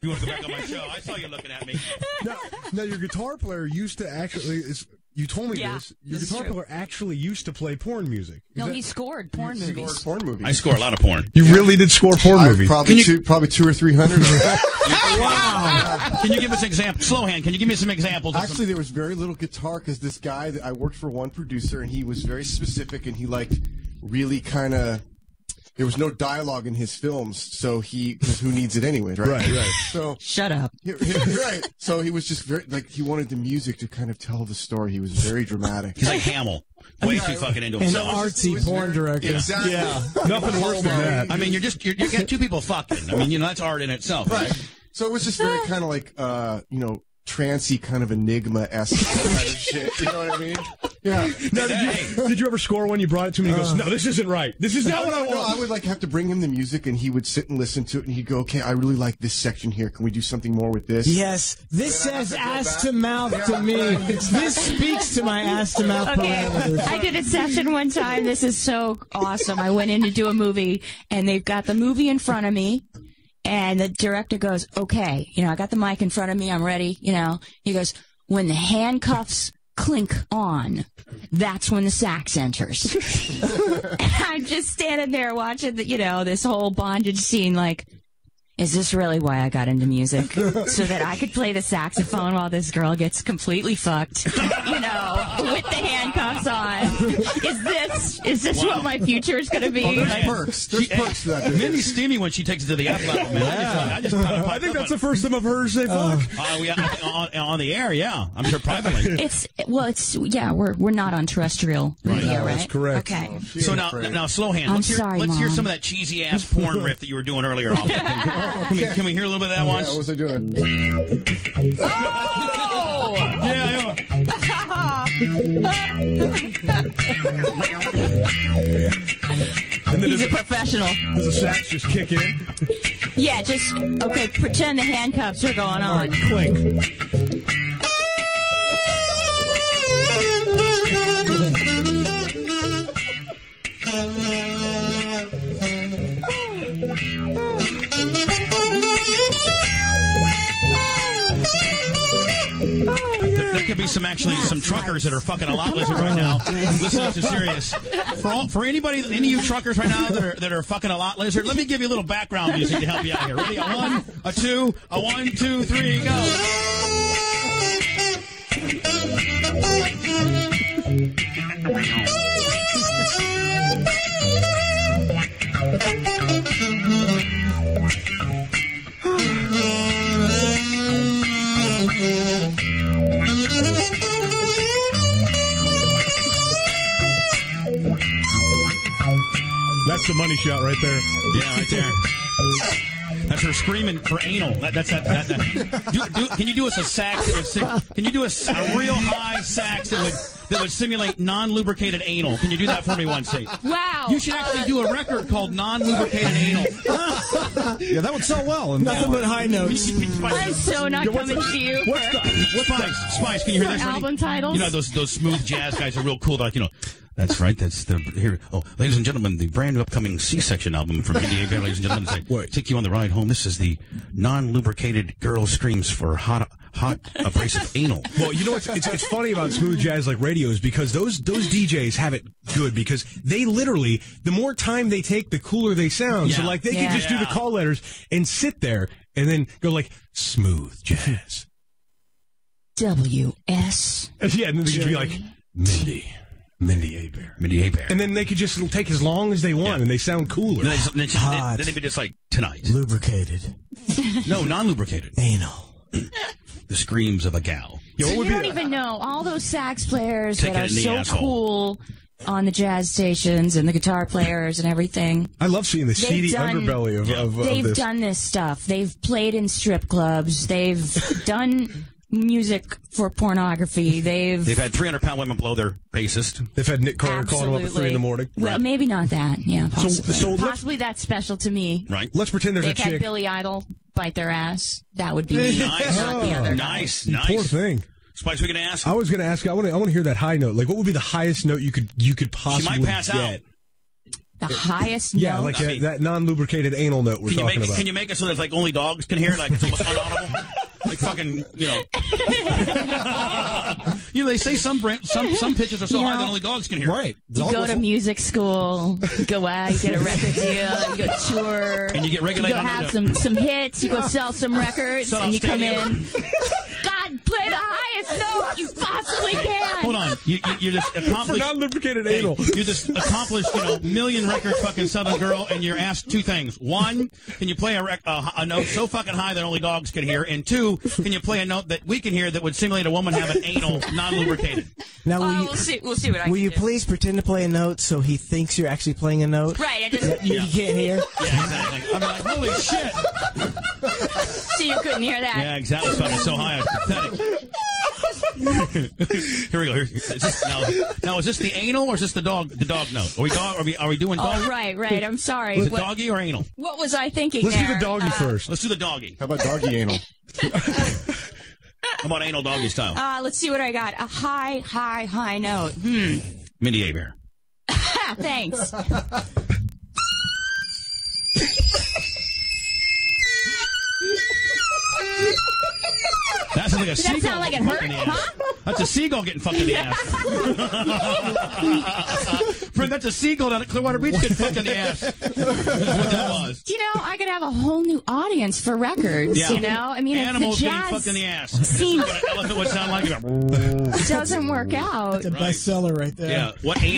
You want to go back on my show? I saw you looking at me. Now your guitar player used to actually. You told me this. Your guitar player actually used to play porn music. He scored porn movies. I score a lot of porn. You really did score porn movies? Probably 200 or 300. Wow. Can you give us an example? Slowhand, can you give me some examples? Actually, there was very little guitar because this guy, I worked for one producer, and he was very specific, and he liked really kind of. There was no dialogue in his films, so because who needs it anyways, right? Right. So shut up. Right. So he was just very he wanted the music to kind of tell the story. He was very dramatic. He's like Hamill. Way too fucking into himself. An artsy porn director. Exactly. Yeah. Nothing worse than that. I mean, you got two people fucking. I mean, that's art in itself. Right. So it was just very kind of like, trancy kind of enigma-esque kind of shit. You know what I mean? Yeah. Now, did you ever score one? You brought it to me and he goes, no, this isn't right. This is not what I want. No, I would have to bring him the music and he would sit and listen to it and he'd go, okay, I really like this section here. Can we do something more with this? Yes. This says ass to mouth to me. This speaks to my ass to mouth parameters. I did a session one time. This is so awesome. I went in to do a movie and they've got the movie in front of me. And the director goes, okay, I got the mic in front of me. I'm ready. He goes, when the handcuffs clink on, that's when the sax enters. And I'm just standing there watching this whole bondage scene like, is this really why I got into music? So that I could play the saxophone while this girl gets completely fucked, with the handcuffs on. Is this what my future is going to be? There's perks. There's perks to that. Mindy's steamy when she takes it to the F level, man. Yeah. I think that's the first time I've heard her say fuck. On the air, yeah. I'm sure privately. We're not on terrestrial radio, right? That's correct. Okay. So now, Slowhand, let's hear some of that cheesy ass porn riff that you were doing earlier. Can we hear a little bit of that once? Yeah, what was I doing? Oh! Yeah. He's a professional. Does the sax just kick in? Yeah, pretend the handcuffs are going on. All right, clink. There could be some truckers that are fucking a lot lizard right now. Listening to Sirius. For any of you truckers right now that are fucking a lot lizard, let me give you a little background music to help you out here. Ready? A one, a two, a 1, 2, 3, go. That's the money shot right there. Yeah, right there. That's her screaming for anal. Can you do us a sax? Can you do us a real high sax that would simulate non-lubricated anal? Can you do that for me once, Steve? Wow. You should actually do a record called non-lubricated anal. Yeah, that would sell well. Nothing but high notes. I'm so not coming to you. Spice, can you hear this? Album titles? Those smooth jazz guys are real cool. That's right. That's here. Oh, ladies and gentlemen, the brand new upcoming C-section album from India. Ladies and gentlemen, take you on the ride home. This is the non-lubricated girl screams for hot abrasive anal. Well, it's funny about smooth jazz like radio is because those DJs have it good because they literally, the more time they take, the cooler they sound. So they can just do the call letters and sit there and then go like smooth jazz. W.S. Yeah, and then they could be like Mindy Abear. And then they could just take as long as they want, and they sound cooler. Then they'd be just like, tonight. Lubricated. No, non-lubricated. Anal. The screams of a gal. So you don't even know. All those sax players that are so cool on the jazz stations and the guitar players and everything. I love seeing the seedy underbelly of They've this. done this stuff. They've played in strip clubs. They've done music for pornography. They've had 300-pound women blow their bassist. They've had Nick Carter calling them up at 3 in the morning. Well, maybe not that. Yeah, possibly. So possibly that's special to me. Right. Let's pretend there's a chick. They've had Billy Idol bite their ass. That would be me. Nice. Poor thing. Spice, we're going to ask. I was going to ask. I want to hear that high note. Like, what would be the highest note you could possibly get? She might pass out. The highest Yeah, note? like that non-lubricated anal note we're talking about. Can you make it so that like only dogs can hear it? Like it's almost unaudible? Like fucking, they say some pitches are so high that only dogs can hear. Right. You go to music school, you go out, you get a record deal, you go tour, and you get regulated. You go have some hits, you go sell some records, and you come in. God, play the highest note you possibly can. Hold on, you just accomplished for non-lubricated anal. You just accomplished, million record fucking Southern girl, and you're asked two things: one, can you play a note so fucking high that only dogs can hear? And two, can you play a note that we can hear that would simulate a woman having anal, non-lubricated? Now, we'll see what I can will you do. please pretend to play a note so he thinks you're actually playing a note? Right. I just, you can't hear? Yeah, exactly. I'm like, holy shit. So you couldn't hear that? Yeah, exactly. It's fucking so high, it's pathetic. Here we go. Now, is this the anal or is this the dog note? Are we doing dog? Oh, right. I'm sorry. Is it doggy or anal? What was I thinking Let's there? do the doggy first. Let's do the doggy. How about doggy anal? How about anal doggy style? Let's see what I got. A high note. Mindy Abear. Thanks. That sounds like a Does seagull. that sound like it hurt? In the ass. That's a seagull getting fucked in the ass. Friend, that's a seagull down at Clearwater Beach getting fucked in the ass. That's what that was. I could have a whole new audience for records. Yeah. I mean, animals if the getting jazz fucked in the ass. scene What an elephant would sound like. doesn't work out. It's a bestseller right there. Yeah. What anal